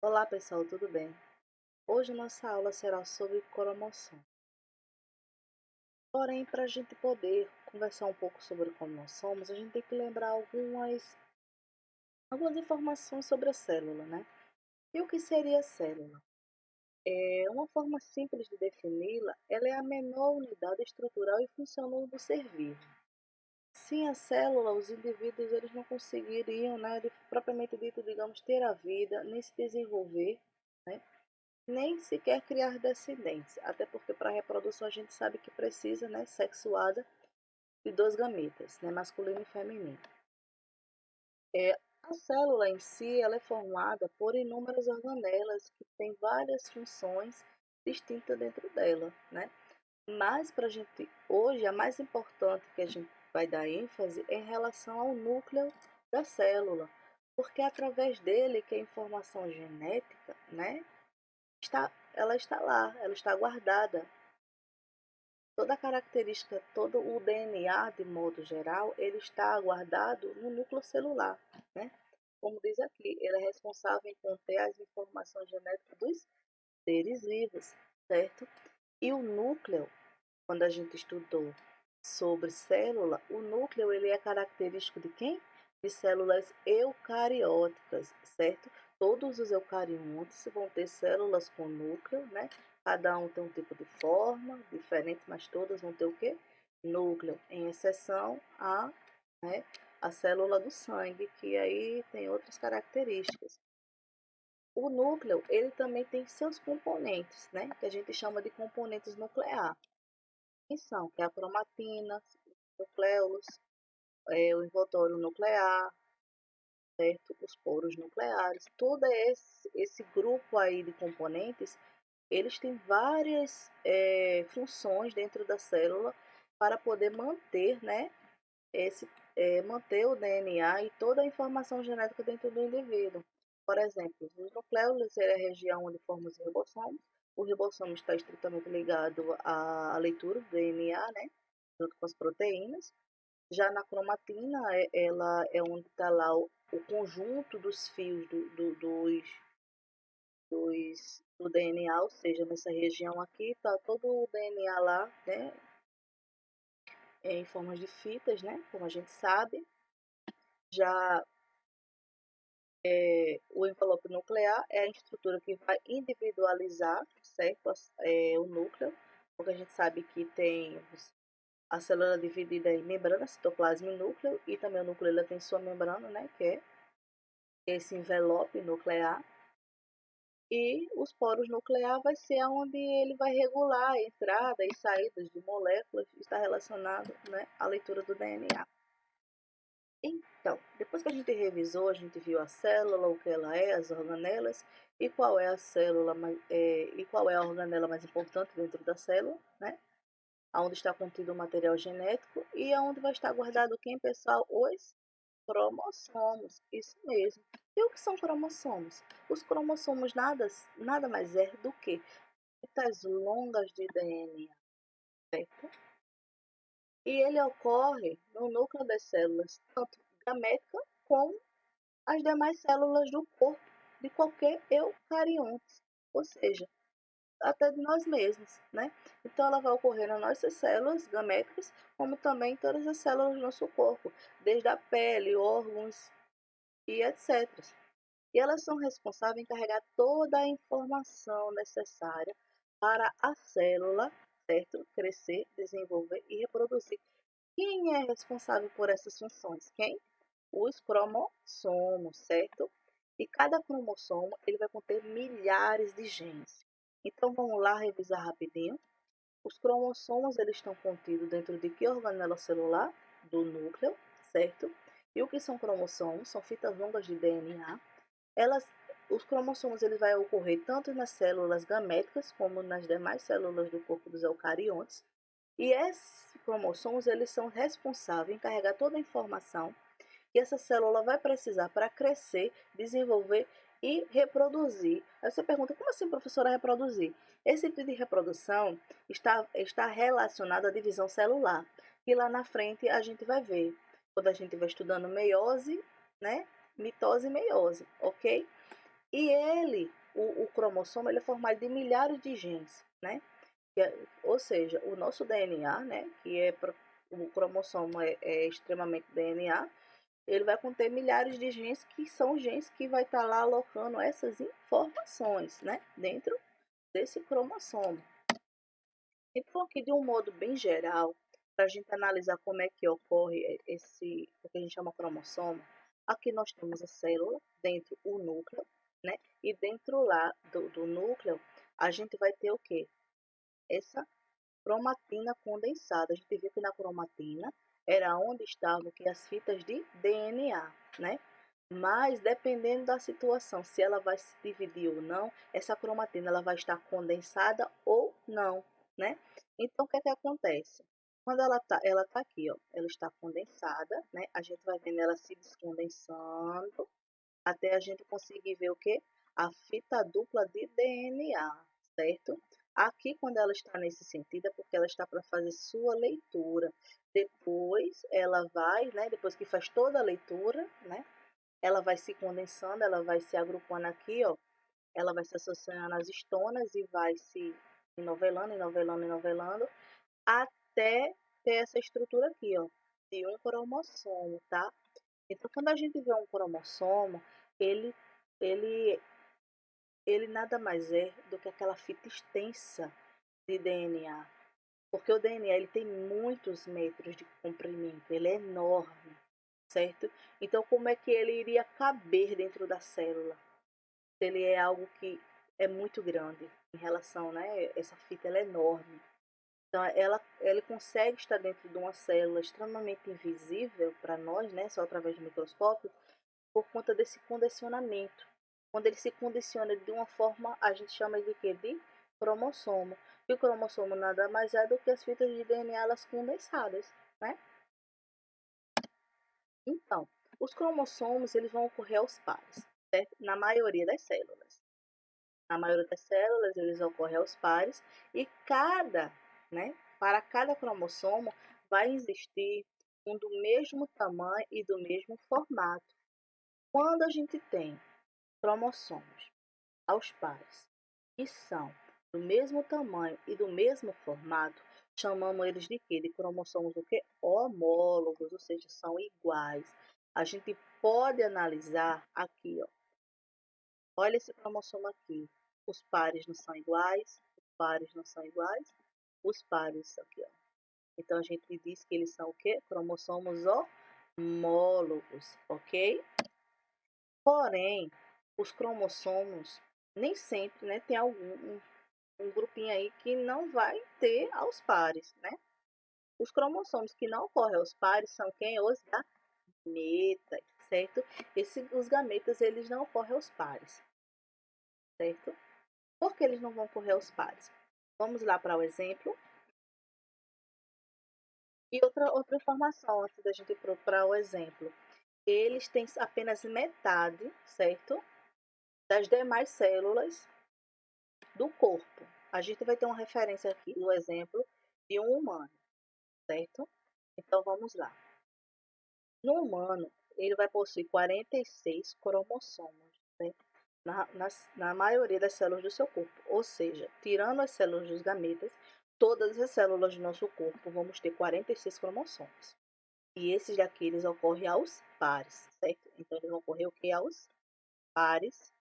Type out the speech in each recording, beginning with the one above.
Olá pessoal, tudo bem? Hoje nossa aula será sobre cromossomo. Porém, para a gente poder conversar um pouco sobre cromossomos, a gente tem que lembrar algumas informações sobre a célula, né? E o que seria a célula? Uma forma simples de defini-la, ela é a menor unidade estrutural e funcional do ser vivo. Sem a célula, os indivíduos eles não conseguiriam, né, propriamente dito, digamos, ter a vida, nem se desenvolver, né? Nem sequer criar descendentes, até porque para a reprodução a gente sabe que precisa, né, sexuada de dois gametas, né, masculino e feminino. A célula em si ela é formada por inúmeras organelas que têm várias funções distintas dentro dela, né? Mas para a gente hoje a mais importante que a gente vai dar ênfase é em relação ao núcleo da célula, porque é através dele que a informação genética, né, ela está lá, ela está guardada. Toda a característica, todo o DNA, de modo geral, ele está guardado no núcleo celular, né? Como diz aqui, ele é responsável em conter as informações genéticas dos seres vivos, certo? E o núcleo, quando a gente estudou sobre célula, o núcleo ele é característico de quem? De células eucarióticas, certo? Todos os eucariontes vão ter células com núcleo, né? Cada um tem um tipo de forma diferente, mas todas vão ter o quê? Núcleo, em exceção né, a célula do sangue, que aí tem outras características. O núcleo, ele também tem seus componentes, né? Que a gente chama de componentes nucleares são, que é a cromatina, os nucleolos, o envoltório nuclear, certo? Os poros nucleares, todo esse grupo aí de componentes, eles têm várias funções dentro da célula para poder manter, né, manter o DNA e toda a informação genética dentro do indivíduo. Por exemplo, os nucleolos é a região onde formam os ribossomos. O ribossomo está estritamente ligado à leitura do DNA, né, junto com as proteínas. Já na cromatina, ela é onde está lá o conjunto dos fios do DNA, ou seja, nessa região aqui está todo o DNA lá, né, em formas de fitas, né, como a gente sabe. Já o envelope nuclear é a estrutura que vai individualizar, certo, o núcleo, porque a gente sabe que tem a célula dividida em membrana, citoplasma e núcleo, e também o núcleo ele tem sua membrana, né, que é esse envelope nuclear. E os poros nuclear vai ser onde ele vai regular a entrada e saídas de moléculas, está relacionado, né, à leitura do DNA. Então, depois que a gente revisou, a gente viu a célula, o que ela é, as organelas, e qual é a célula e qual é a organela mais importante dentro da célula, né? Onde está contido o material genético e aonde vai estar guardado quem, pessoal? Os cromossomos, isso mesmo. E o que são cromossomos? Os cromossomos nada mais é do que fitas longas de DNA, certo? E ele ocorre no núcleo das células, tanto gamética como as demais células do corpo de qualquer eucarionte, ou seja, até de nós mesmos, né? Então ela vai ocorrer nas nossas células gaméticas, como também em todas as células do nosso corpo, desde a pele, órgãos e etc. E elas são responsáveis em carregar toda a informação necessária para a célula, certo? Crescer, desenvolver e reproduzir. Quem é responsável por essas funções? Quem? Os cromossomos, certo? E cada cromossomo ele vai conter milhares de genes. Então vamos lá revisar rapidinho. Os cromossomos eles estão contidos dentro de que organela celular? Do núcleo, certo? E o que são cromossomos? São fitas longas de DNA. Elas, os cromossomos ele vai ocorrer tanto nas células gaméticas como nas demais células do corpo dos eucariontes. E esses cromossomos eles são responsáveis em carregar toda a informação que essa célula vai precisar para crescer, desenvolver e reproduzir. Aí você pergunta, como assim, professora, reproduzir? Esse tipo de reprodução está relacionado à divisão celular. E lá na frente a gente vai ver, quando a gente vai estudando meiose, né? Mitose e meiose, ok? E o cromossomo, ele é formado de milhares de genes, né? Ou seja, o nosso DNA, né, o cromossomo é extremamente DNA, ele vai conter milhares de genes que são genes que vai estar lá alocando essas informações, né, dentro desse cromossomo. Então, aqui de um modo bem geral, para a gente analisar como é que ocorre o que a gente chama cromossomo, aqui nós temos a célula, dentro o núcleo, né? E dentro lá do núcleo, a gente vai ter o quê? Essa cromatina condensada. A gente viu que na cromatina era onde estavam que as fitas de DNA, né? Mas dependendo da situação, se ela vai se dividir ou não, essa cromatina ela vai estar condensada ou não, né? Então o que é que acontece? Quando ela tá aqui, ó, ela está condensada, né? A gente vai vendo ela se descondensando até a gente conseguir ver o que? A fita dupla de DNA, certo? Aqui, quando ela está nesse sentido, é porque ela está para fazer sua leitura. Depois, ela vai, né? Depois que faz toda a leitura, né? Ela vai se condensando, ela vai se agrupando aqui, ó. Ela vai se associando às estonas e vai se enovelando, enovelando, enovelando, até ter essa estrutura aqui, ó, de um cromossomo, tá? Então, quando a gente vê um cromossomo, ele, ele, ele nada mais é do que aquela fita extensa de DNA. Porque o DNA ele tem muitos metros de comprimento, ele é enorme, certo? Então, como é que ele iria caber dentro da célula? Ele é algo que é muito grande em relação, né? Essa fita ela é enorme. Então, ele consegue estar dentro de uma célula extremamente invisível para nós, né? Só através do microscópio, por conta desse condicionamento. Quando ele se condiciona de uma forma, a gente chama de quê? De cromossomo. E o cromossomo nada mais é do que as fitas de DNA elas condensadas, né? Então, os cromossomos eles vão ocorrer aos pares, certo? Na maioria das células. Na maioria das células eles ocorrem aos pares e para cada cromossomo vai existir um do mesmo tamanho e do mesmo formato. Quando a gente tem cromossomos aos pares, que são do mesmo tamanho e do mesmo formato, chamamos eles de quê? De cromossomos o quê? Homólogos, ou seja, são iguais. A gente pode analisar aqui, ó. Olha esse cromossomo aqui. Os pares não são iguais, os pares não são iguais, os pares aqui, ó. Então a gente diz que eles são o quê? Cromossomos homólogos, ok? Porém, os cromossomos nem sempre, né, tem um grupinho aí que não vai ter aos pares, né? Os cromossomos que não ocorrem aos pares são quem? Os gametas, certo? Os gametas, eles não ocorrem aos pares, certo? Por que eles não vão ocorrer aos pares? Vamos lá para o exemplo. E outra informação antes da gente ir para o exemplo. Eles têm apenas metade, certo? Das demais células do corpo. A gente vai ter uma referência aqui no exemplo de um humano, certo? Então vamos lá. No humano, ele vai possuir 46 cromossomos, né? Na maioria das células do seu corpo. Ou seja, tirando as células dos gametas, todas as células do nosso corpo vamos ter 46 cromossomos. E esses daqui, eles ocorrem aos pares, certo? Então, eles vão ocorrer o que? Aos pares,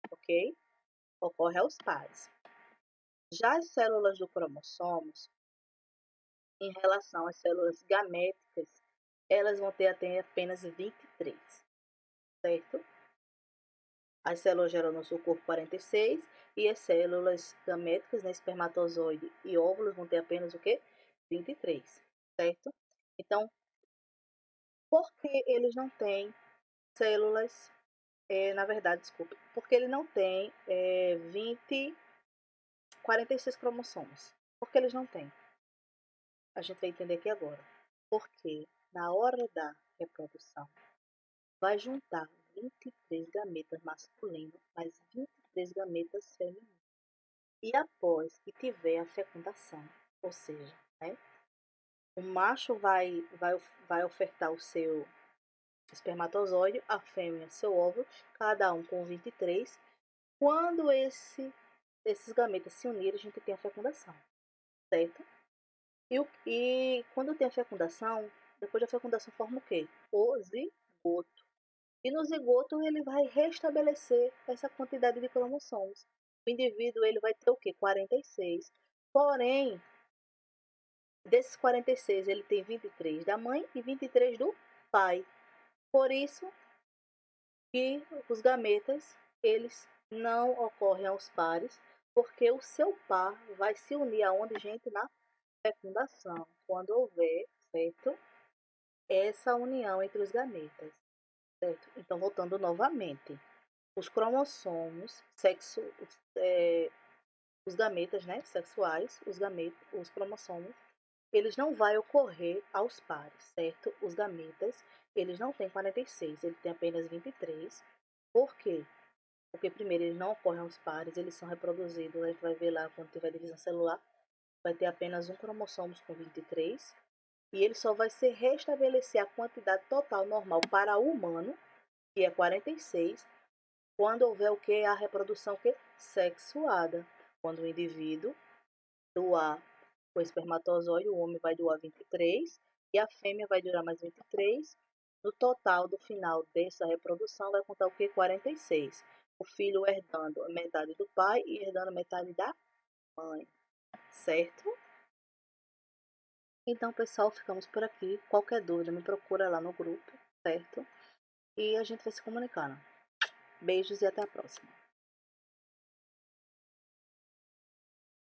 ok? Ocorre aos pares. Já as células do cromossomos, em relação às células gaméticas, elas vão ter apenas 23, certo? As células geram no seu corpo 46 e as células gaméticas, né, espermatozoide e óvulos, vão ter apenas o quê? 23, certo? Então, por que eles não têm células, na verdade, desculpa, porque ele não tem 46 cromossomos? Por que eles não têm? A gente vai entender aqui agora. Porque na hora da reprodução, vai juntar 23 gametas masculinos mais 23 gametas femininos. E após que tiver a fecundação, ou seja, né, o macho vai ofertar espermatozoide, a fêmea seu óvulo, cada um com 23. Quando esses gametas se unirem, a gente tem a fecundação, certo? E quando tem a fecundação, depois da fecundação forma o quê? O zigoto. E no zigoto ele vai restabelecer essa quantidade de cromossomos. O indivíduo ele vai ter o quê? 46. Porém, desses 46 ele tem 23 da mãe e 23 do pai. Por isso que os gametas eles não ocorrem aos pares, porque o seu par vai se unir aonde, gente? Na fecundação, quando houver, certo? Essa união entre os gametas, certo? Então, voltando novamente, os cromossomos, os gametas, né, sexuais, os cromossomos, eles não vai ocorrer aos pares, certo? Os gametas, eles não têm 46, ele tem apenas 23. Por quê? Porque primeiro eles não ocorrem aos pares, eles são reproduzidos, a gente vai ver lá quando tiver divisão celular, vai ter apenas um cromossomo com 23, e ele só vai se restabelecer a quantidade total normal para o humano, que é 46, quando houver o que? A reprodução que? Sexuada. Quando o indivíduo doar o espermatozoide, o homem vai doar 23 e a fêmea vai durar mais 23. No total do final dessa reprodução vai contar o que? 46. O filho herdando metade do pai e herdando metade da mãe, certo? Então, pessoal, ficamos por aqui. Qualquer dúvida, me procura lá no grupo, certo? E a gente vai se comunicando. Beijos e até a próxima.